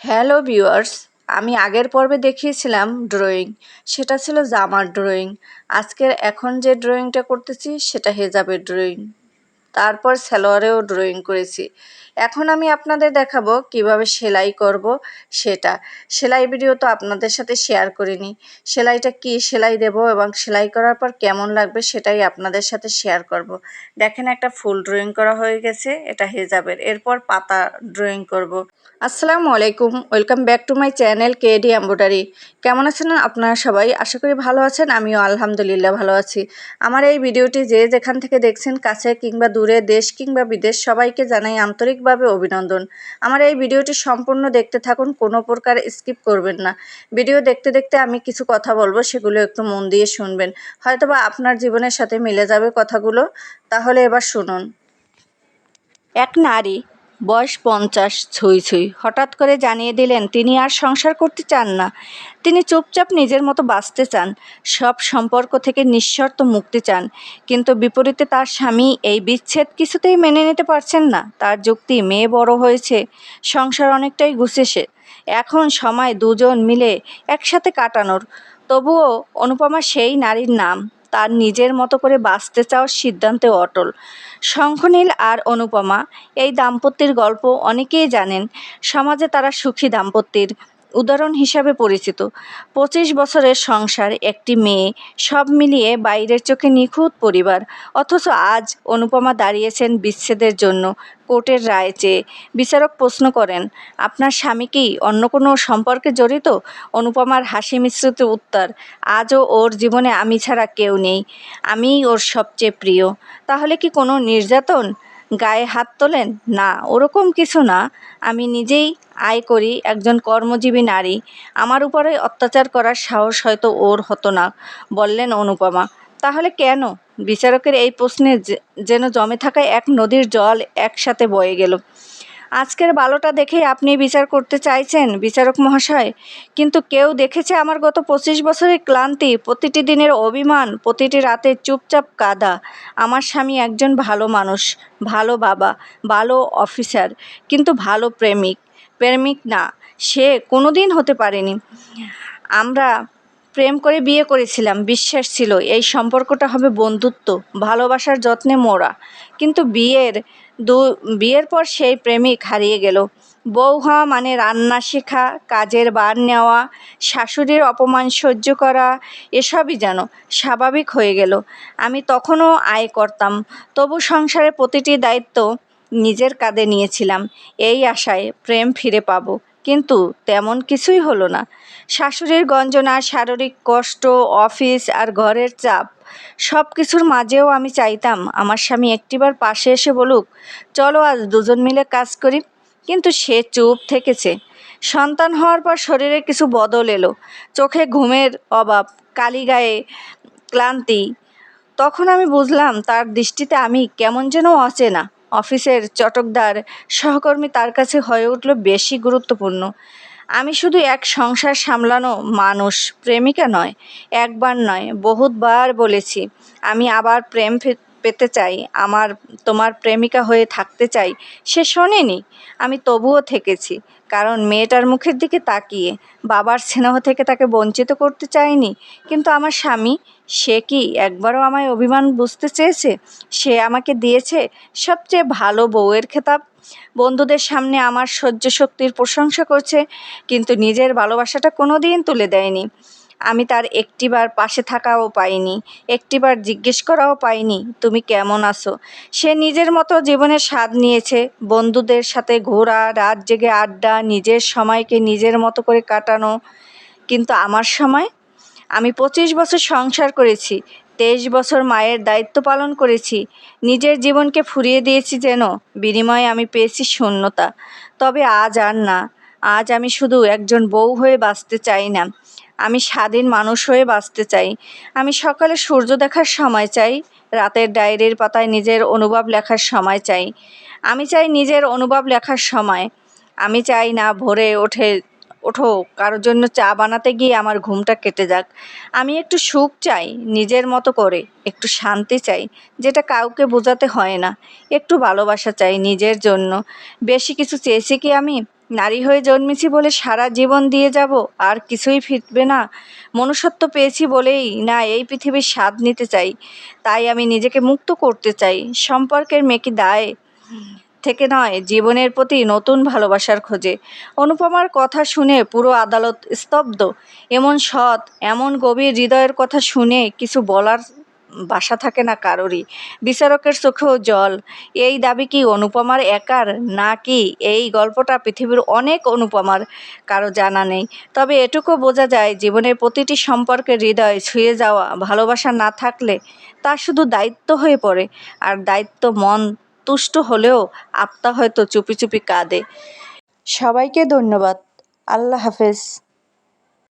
Hello viewers, আমি আগের পর্বে দেখিয়েছিলাম ড্রয়িং। সেটা ছিল জামার ড্রয়িং। এখন যে ড্রয়িংটা করতেছি সেটা হেজাবের ড্রয়িং। তারপর সালোয়ারেও ড্রয়িং করেছি। এখন আমি আপনাদের দেখাবো কিভাবে সেলাই করব সেটা। সেলাই ভিডিও তো আপনাদের সাথে শেয়ার করিনি। সেলাইটা কি সেলাই দেব এবং সেলাই করার পর কেমন লাগবে সেটাই আপনাদের সাথে শেয়ার করব। দেখেন, একটা ফুল ড্রয়িং করা হয়ে গেছে, এটা হেজাবের। এরপর পাতা ড্রয়িং করব। আসসালামু আলাইকুম, welcome back to my channel KD embroidery. কেমন আছেন আপনারা সবাই? আশা করি ভালো আছেন। আমিও আলহামদুলিল্লাহ ভালো আছি। আমার এই ভিডিওটি যে যেখান থেকে দেখছেন, কাছে কিংবা দূরে, দেশ কিংবা বিদেশ, সবাইকে জানাই আন্তরিকভাবে অভিনন্দন। আমার এই ভিডিওটি সম্পূর্ণ দেখতে থাকুন, কোনো প্রকার স্কিপ করবেন না। ভিডিও দেখতে দেখতে আমি কিছু কথা বলবো, সেগুলো একটু মন দিয়ে শুনবেন। হয়তোবা আপনার জীবনের সাথে মিলে যাবে কথাগুলো। তাহলে এবার শুনুন। এক নারী, বয়স 50 ছুঁই ছুঁই, হঠাৎ করে জানিয়ে দিলেন তিনি আর সংসার করতে চান না। তিনি চুপচাপ নিজের মতো বাঁচতে চান, সব সম্পর্ক থেকে নিঃশর্ত মুক্তি চান। কিন্তু বিপরীতে তার স্বামী এই বিচ্ছেদ কিছুতেই মেনে নিতে পারছেন না। তার যুক্তি, মেয়ে বড় হয়েছে, সংসার অনেকটাই গুছেছে, এখন সময় দুজন মিলে একসাথে কাটানোর। তবুও অনুপমা সেই নারীর নাম। তার নিজের মতো করে বাঁচতে চাওয়ার সিদ্ধান্তে অটল। শঙ্খনীল আর অনুপমা, এই দাম্পত্যের গল্প অনেকেই জানেন। সমাজে তারা সুখী দাম্পত্যের উদাহরণ হিসাবে পরিচিত। 25 বছরের সংসার, একটি মেয়ে, সব মিলিয়ে বাইরের চোখে নিখুঁত পরিবার। অথচ আজ অনুপমা দাঁড়িয়েছেন বিচ্ছেদের জন্য কোর্টের রায় চেয়ে। বিচারক প্রশ্ন করেন, আপনার স্বামী কি অন্য কোনো সম্পর্কে জড়িত? অনুপমার হাসি মিশ্রিত উত্তর, আজও ওর জীবনে আমি ছাড়া কেউ নেই, আমিই ওর সবচেয়ে প্রিয়। তাহলে কি কোনো নির্যাতন? গায়ে হাত তোলেন? না, ওরকম কিছু না। আমি নিজেই আয় করি, একজন কর্মজীবী নারী। আমার উপরে অত্যাচার করার সাহস হয়তো ওর হতো না, বললেন অনুপমা। তাহলে কেন? বিচারকের এই প্রশ্নে যেন জমে থাকা এক নদীর জল একসাথে বয়ে গেল। আজকের বালোটা দেখেই আপনি বিচার করতে চাইছেন, বিচারক মহাশয়? কিন্তু কেউ দেখেছে আমার গত 25 বছরের ক্লান্তি, প্রতিটি দিনের অভিমান, প্রতিটি রাতে চুপচাপ কাঁদা? আমার স্বামী একজন ভালো মানুষ, ভালো বাবা, ভালো অফিসার, কিন্তু ভালো প্রেমিক প্রেমিক না, সে কোনো দিন হতে পারেনি। আমরা প্রেম করে বিয়ে করেছিলাম, বিশ্বাস ছিল এই সম্পর্কটা হবে বন্ধুত্ব, ভালোবাসার যত্নে মোড়া। কিন্তু বিয়ের পর সেই প্রেমিক হারিয়ে গেল। বউ হওয়া মানে রান্না শেখা, কাজের ভার নেওয়া, শাশুড়ির অপমান সহ্য করা, এসবই যেন স্বাভাবিক হয়ে গেল। আমি তখনও আয় করতাম, তবু সংসারের প্রতিটি দায়িত্ব নিজের কাঁধে নিয়েছিলাম, এই আশায় প্রেম ফিরে পাবো। কিন্তু তেমন কিছুই হলো না। শাশুড়ির গঞ্জনা, শারীরিক কষ্ট, অফিস আর ঘরের চাপ, সব কিছুর মাঝেও আমি চাইতাম আমার স্বামী একটিবার পাশে এসে বলুক, চলো আজ দুজন মিলে কাজ করি। কিন্তু সে চুপ থেকেছে। সন্তান হওয়ার পর শরীরে কিছু বদল এলো, চোখে ঘুমের অভাব, কালি গায়ে ক্লান্তি। তখন আমি বুঝলাম তার দৃষ্টিতে আমি কেমন যেন অচেনা। অফিসের চটকদার সহকর্মী তার কাছে হয়ে উঠল বেশি গুরুত্বপূর্ণ। আমি শুধু এক সংসার সামলানো মানুষ, প্রেমিকা নয়। একবার নয়, বহুতবার বলেছি আমি আবার প্রেম পেতে চাই, তোমার প্রেমিকা হয়ে থাকতে চাই। সে শোনেনি। আমি তবুও থেকেছি, কারণ মেয়েটার মুখের দিকে তাকিয়ে বাবার স্নেহ থেকে তাকে বঞ্চিত করতে চাইনি। কিন্তু আমার স্বামী, সে কি একবারও আমায় অভিমান বুঝতে চেয়েছে? সে আমাকে দিয়েছে সবচেয়ে ভালো বউয়ের খেতাব, বন্ধুদের সামনে আমার সহ্য শক্তির প্রশংসা করছে, কিন্তু নিজের ভালোবাসাটা কোনো দিন তুলে দেয়নি। আমি তার একটিবার পাশে থাকাও পাইনি, একটিবার জিজ্ঞেস করাও পাইনি তুমি কেমন আছো। সে নিজের মতো জীবনের স্বাদ নিয়েছে, বন্ধুদের সাথে ঘোরা, রাত জেগে আড্ডা, নিজের সময়কে নিজের মতো করে কাটানো। কিন্তু আমার সময়? আমি 25 বছর সংসার করেছি, 23 বছর মায়ের দায়িত্ব পালন করেছি, নিজের জীবনকে ফুরিয়ে দিয়েছি যেন, বিনিময়ে আমি পেয়েছি শূন্যতা। তবে আজ আর না। আজ আমি শুধু একজন বউ হয়ে বাঁচতে চাই না, আমি স্বাধীন মানুষ হয়ে বাঁচতে চাই। আমি সকালে সূর্য দেখার সময় চাই, রাতের ডায়েরির পাতায় নিজের অনুভব লেখার সময় চাই। আমি চাই নিজের অনুভব লেখার সময়। আমি চাই না ভোরে ওঠো কারোর জন্য চা বানাতে গিয়ে আমার ঘুমটা কেটে যাক। আমি একটু সুখ চাই নিজের মতো করে, একটু শান্তি চাই যেটা কাউকে বোঝাতে হয় না, একটু ভালোবাসা চাই নিজের জন্য। বেশি কিছু চেয়েছি কি আমি? নারী হয়ে জন্মেছি বলে সারা জীবন দিয়ে যাব আর কিছুই ফিরবে না। মনুষ্যত্ব পেয়েছি বলেই না এই পৃথিবীর স্বাদ নিতে চাই। তাই আমি নিজেকে মুক্ত করতে চাই সম্পর্কের মেকি দায় থেকে নয়, জীবনের প্রতি নতুন ভালোবাসার খোঁজে। অনুপমার কথা শুনে পুরো আদালত স্তব্ধ। এমন সৎ, এমন গভীর হৃদয়ের কথা শুনে কিছু বলার ভাষা থাকে না কারোরই। বিচারকের চোখেও জল। এই দাবি কি অনুপমার একার, নাকি এই গল্পটা পৃথিবীর অনেক অনুপমার? কারো জানা নেই। তবে এটুকু বোঝা যায়, জীবনের প্রতিটি সম্পর্কের হৃদয় ছুঁয়ে যাওয়া ভালোবাসা না থাকলে তা শুধু দায়িত্ব হয়ে পড়ে। আর দায়িত্ব মন তুষ্ট হলেও আত্মা হয়তো চুপি চুপি কাঁদে। সবাইকে ধন্যবাদ। আল্লাহ হাফেজ।